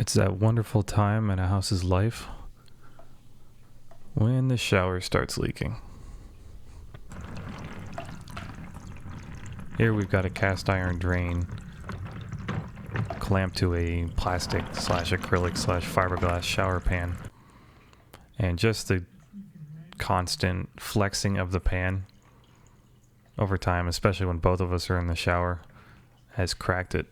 It's that wonderful time in a house's life when the shower starts leaking. Here we've got a cast iron drain clamped to a plastic / acrylic / fiberglass shower pan. And just the constant flexing of the pan over time, especially when both of us are in the shower, has cracked it.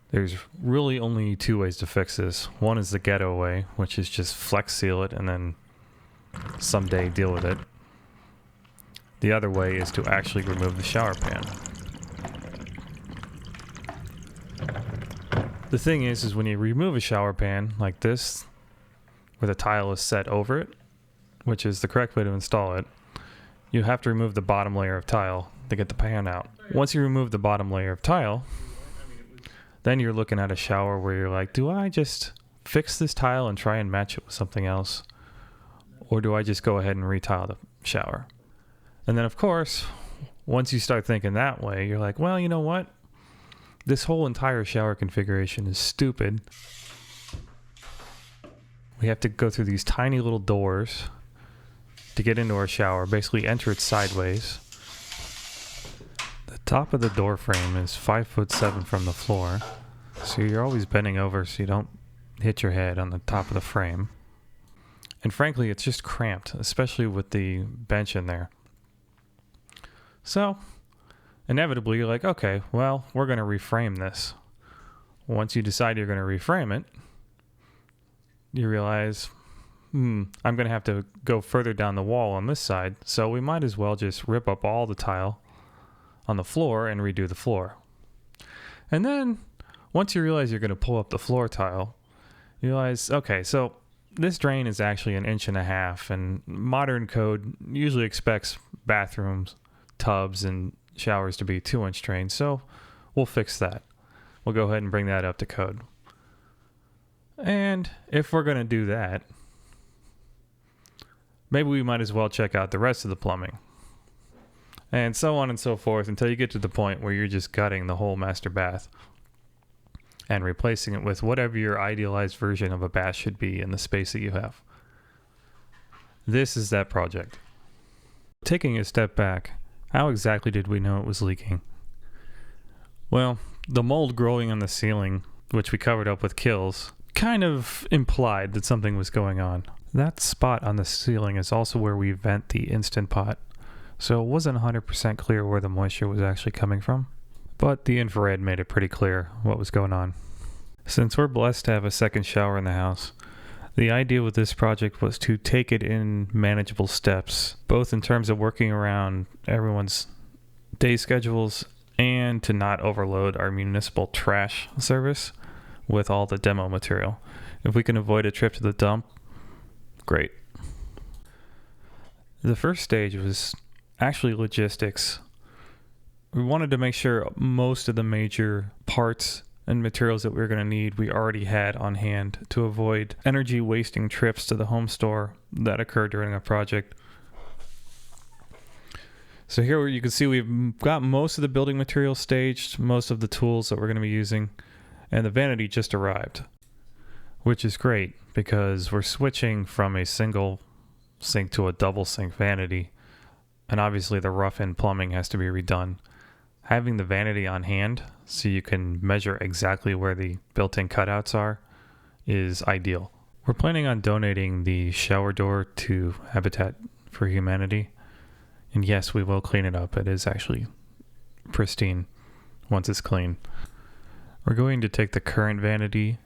There's really only two ways to fix this. One is the ghetto way, which is just flex seal it and then someday deal with it. The other way is to actually remove the shower pan. The thing is when you remove a shower pan like this, where the tile is set over it, which is the correct way to install it, you have to remove the bottom layer of tile to get the pan out. Once you remove the bottom layer of tile, then you're looking at a shower where you're like, do I just fix this tile and try and match it with something else? Or do I just go ahead and retile the shower? And then, of course, once you start thinking that way, you're like, well, you know what? This whole entire shower configuration is stupid. We have to go through these tiny little doors to get into our shower, basically enter it sideways. The top of the door frame is 5'7" from the floor, so you're always bending over so you don't hit your head on the top of the frame. And frankly, it's just cramped, especially with the bench in there. So, inevitably, you're like, okay, well, we're going to reframe this. Once you decide you're going to reframe it, you realize, I'm going to have to go further down the wall on this side, so we might as well just rip up all the tile on the floor and redo the floor. And then, once you realize you're going to pull up the floor tile, you realize, okay, so this drain is actually 1.5 inches, and modern code usually expects bathrooms, tubs, and showers to be 2-inch drains, so we'll fix that. We'll go ahead and bring that up to code. And if we're going to do that, maybe we might as well check out the rest of the plumbing. And so on and so forth until you get to the point where you're just gutting the whole master bath and replacing it with whatever your idealized version of a bath should be in the space that you have. This is that project. Taking a step back, how exactly did we know it was leaking? Well, the mold growing on the ceiling, which we covered up with kills, kind of implied that something was going on. That spot on the ceiling is also where we vent the Instant Pot, so it wasn't 100% clear where the moisture was actually coming from, but the infrared made it pretty clear what was going on. Since we're blessed to have a second shower in the house, the idea with this project was to take it in manageable steps, both in terms of working around everyone's day schedules and to not overload our municipal trash service with all the demo material. If we can avoid a trip to the dump, great. The first stage was actually logistics. We wanted to make sure most of the major parts and materials that we were going to need we already had on hand to avoid energy wasting trips to the home store that occurred during a project. So here you can see we've got most of the building materials staged, most of the tools that we're going to be using, and the vanity just arrived, which is great because we're switching from a single sink to a double sink vanity, and obviously the rough-in plumbing has to be redone. Having the vanity on hand so you can measure exactly where the built-in cutouts are is ideal. We're planning on donating the shower door to Habitat for Humanity, and yes, we will clean it up. It is actually pristine once it's clean. We're going to take the current vanity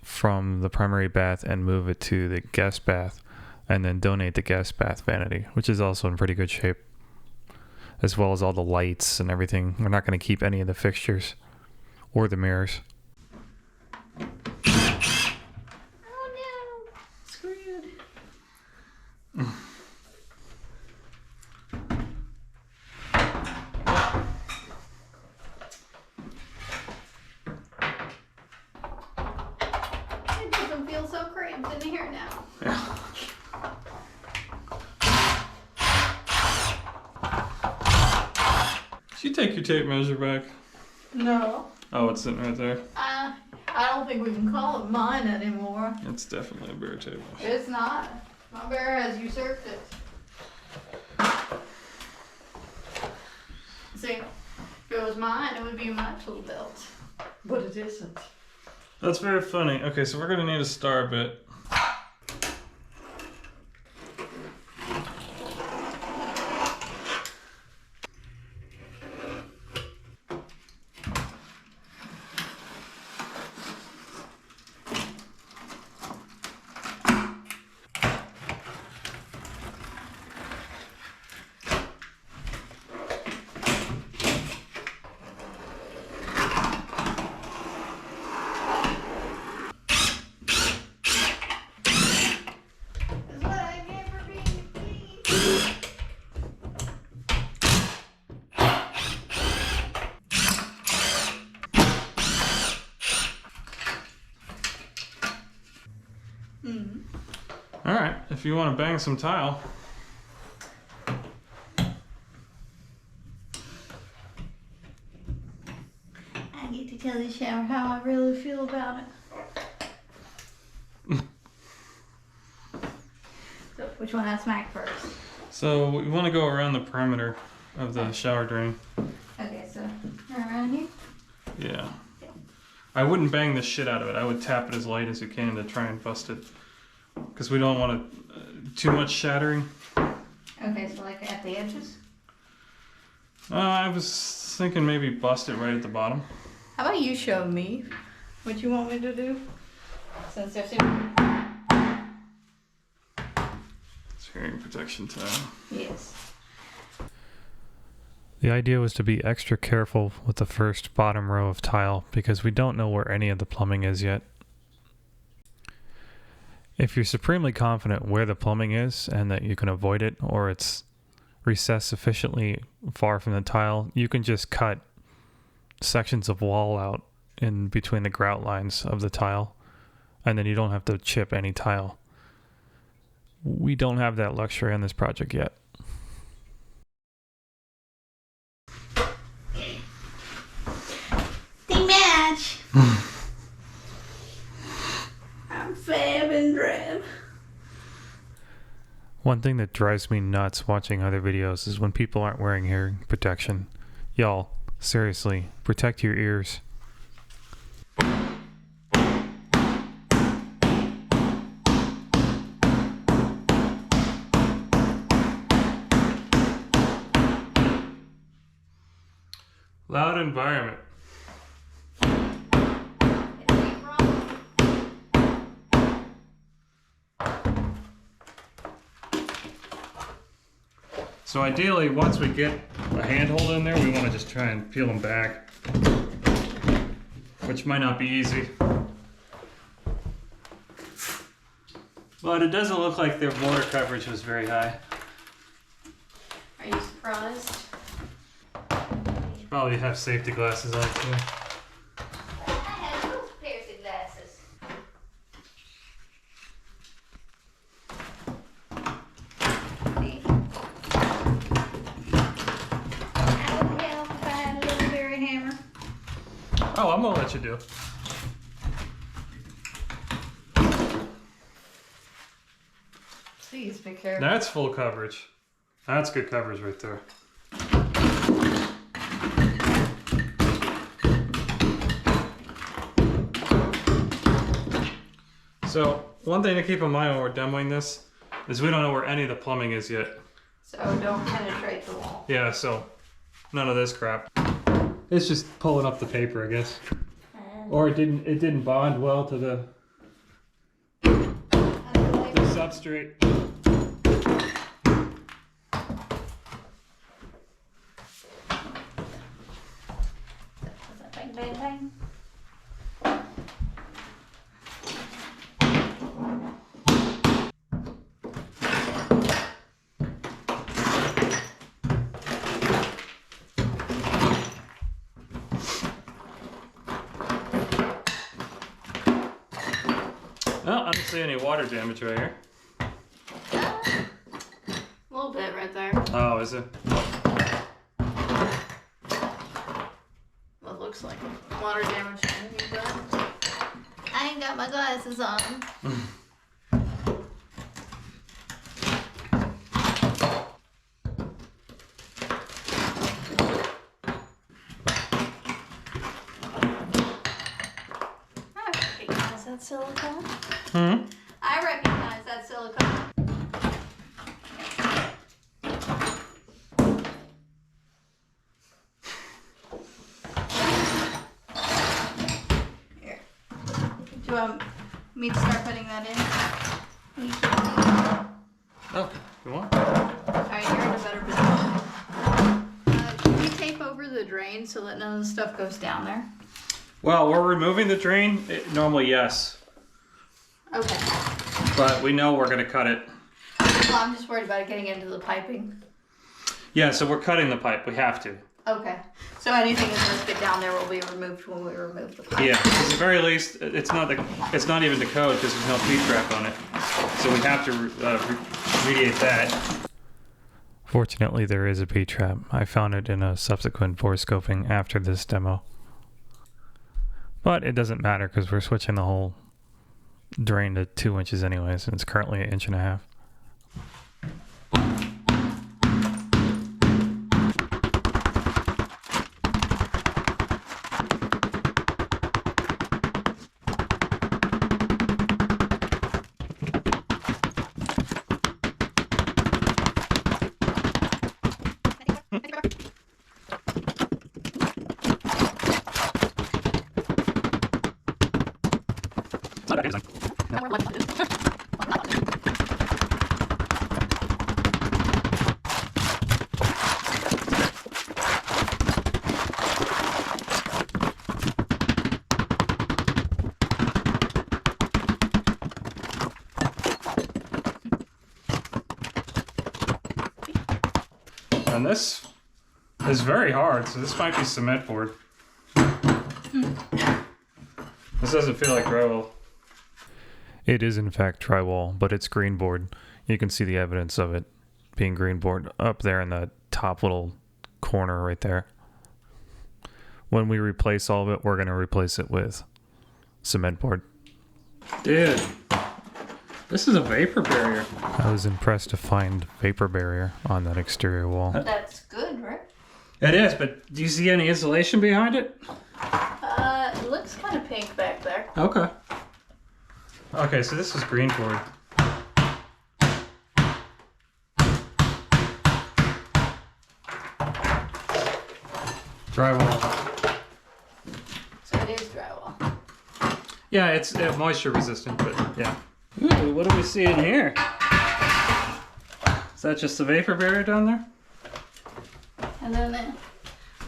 from the primary bath and move it to the guest bath, and then donate the guest bath vanity, which is also in pretty good shape, as well as all the lights and everything. We're not going to keep any of the fixtures or the mirrors. Oh no! Screwed. It doesn't feel so cramped in here now. Yeah. Did you take your tape measure back? No. Oh, it's sitting right there. I don't think we can call it mine anymore. It's definitely a bare table. It's not. My bear has usurped it. See, if it was mine, it would be my tool belt. But it isn't. That's very funny. Okay, so we're gonna need a star bit. Alright, if you want to bang some tile. I get to tell the shower how I really feel about it. So, which one I smack first? So we want to go around the perimeter of the shower drain. Okay, so around here? Yeah. I wouldn't bang the shit out of it. I would tap it as light as you can to try and bust it. Because we don't want too much shattering. Okay, so like at the edges? I was thinking maybe bust it right at the bottom. How about you show me what you want me to do? Since there's It's hearing protection tile. Yes. The idea was to be extra careful with the first bottom row of tile because we don't know where any of the plumbing is yet. If you're supremely confident where the plumbing is and that you can avoid it or it's recessed sufficiently far from the tile, you can just cut sections of wall out in between the grout lines of the tile and then you don't have to chip any tile. We don't have that luxury on this project yet. They match! I'm fab and drab. One thing that drives me nuts watching other videos is when people aren't wearing hearing protection. Y'all, seriously, protect your ears. Loud environment. So ideally, once we get a handhold in there, we want to just try and peel them back, which might not be easy. But it doesn't look like their water coverage was very high. Are you surprised? Should probably have safety glasses on too. I have both pairs of glasses. See? I would help if I had a little berry hammer. Oh, I'm gonna let you do. Please be careful. That's full coverage. That's good coverage right there. So, one thing to keep in mind when we're demoing this is we don't know where any of the plumbing is yet. So don't penetrate the wall. Yeah, so none of this crap. It's just pulling up the paper, I guess. Or it didn't bond well to the substrate. Bang, bang, bang. Oh, I don't see any water damage right here. A little bit right there. Oh, is it? Well, it looks like it. water damage you got? I ain't got my glasses on. I recognize that silicone. I recognize that silicone. Here. Do you want me to start putting that in? Oh, you want? Alright, you're in a better position. Can you tape over the drain so that none of the stuff goes down there? Well, we're removing the drain. Normally, yes. Okay. But we know we're going to cut it. Well, I'm just worried about it getting into the piping. Yeah, so we're cutting the pipe. We have to. Okay. So anything that does get down there will be removed when we remove the pipe. Yeah, at the very least, it's not even the code because there's no P-trap on it. So we have to remediate that. Fortunately, there is a P-trap. I found it in a subsequent bore scoping after this demo. But it doesn't matter because we're switching the whole drain to 2 inches anyways, and it's currently 1.5 inches. And this is very hard, so this might be cement board. This doesn't feel like drywall. It is in fact drywall, but it's green board. You can see the evidence of it being green board up there in the top little corner right there. When we replace all of it, we're going to replace it with cement board. Dude, this is a vapor barrier. I was impressed to find vapor barrier on that exterior wall. That's good, right? It is, but do you see any insulation behind it? It looks kind of pink back there. Okay. Okay, so this is green board. Drywall. So it is drywall. Yeah, it's moisture resistant, but yeah. Ooh, what do we see in here? Is that just the vapor barrier down there? And then,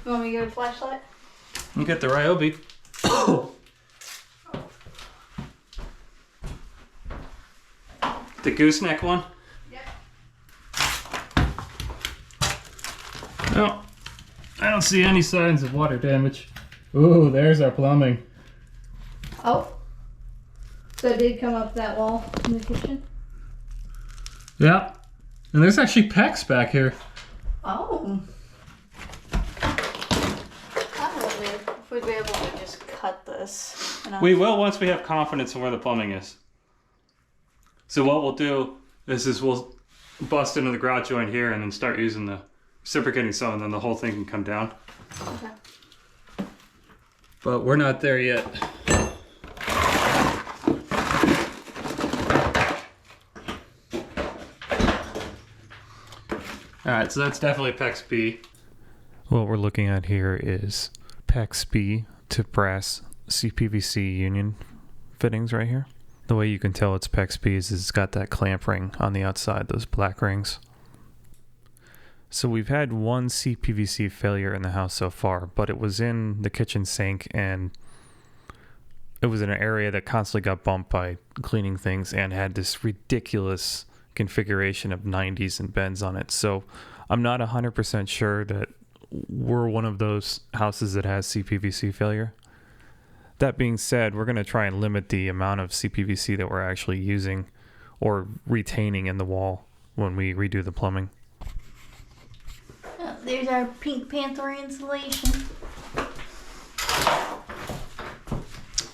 you want me to get a flashlight? You get the Ryobi. The gooseneck one? Yep. No, I don't see any signs of water damage. Ooh, there's our plumbing. Oh. So it did come up that wall in the kitchen? Yeah. And there's actually PEX back here. Oh. I don't know if we'd be able to just cut this. We will once we have confidence in where the plumbing is. So what we'll do is we'll bust into the grout joint here and then start using the reciprocating sew, and then the whole thing can come down. Okay. But we're not there yet. Alright, so that's definitely PEX B. What we're looking at here is PEX B to brass CPVC union fittings right here. The way you can tell it's PEX B is it's got that clamp ring on the outside, those black rings. So we've had one CPVC failure in the house so far, but it was in the kitchen sink and it was in an area that constantly got bumped by cleaning things and had this ridiculous configuration of 90s and bends on it. So I'm not 100% sure that we're one of those houses that has CPVC failure. That being said, we're going to try and limit the amount of CPVC that we're actually using or retaining in the wall when we redo the plumbing. Oh, there's our Pink Panther insulation.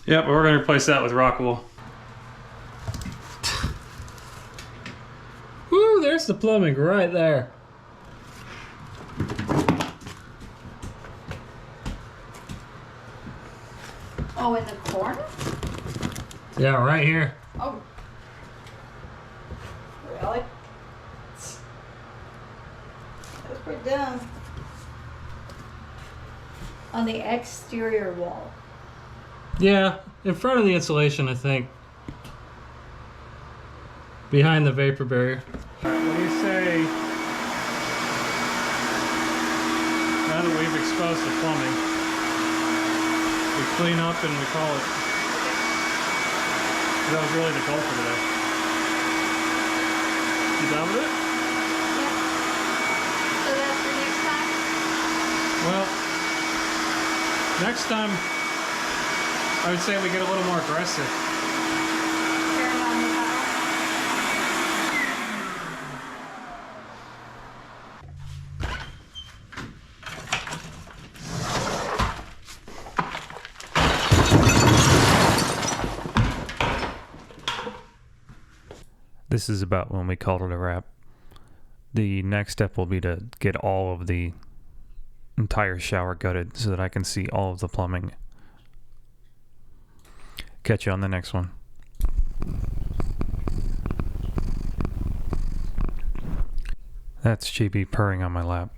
Yep, we're going to replace that with rock wool. Woo, there's the plumbing right there. Oh, in the corner? Yeah, right here. Oh. Really? That's pretty dumb. On the exterior wall. Yeah, in front of the insulation, I think. Behind the vapor barrier. What do you say, now that we've exposed the plumbing, we clean up and we call it? That was really the goal for today. You done with it? Yeah. So that's for next time? Well, next time, I would say we get a little more aggressive. Turn on the power. This is about when we call it a wrap. The next step will be to get all of the entire shower gutted so that I can see all of the plumbing. Catch you on the next one. That's GB purring on my lap.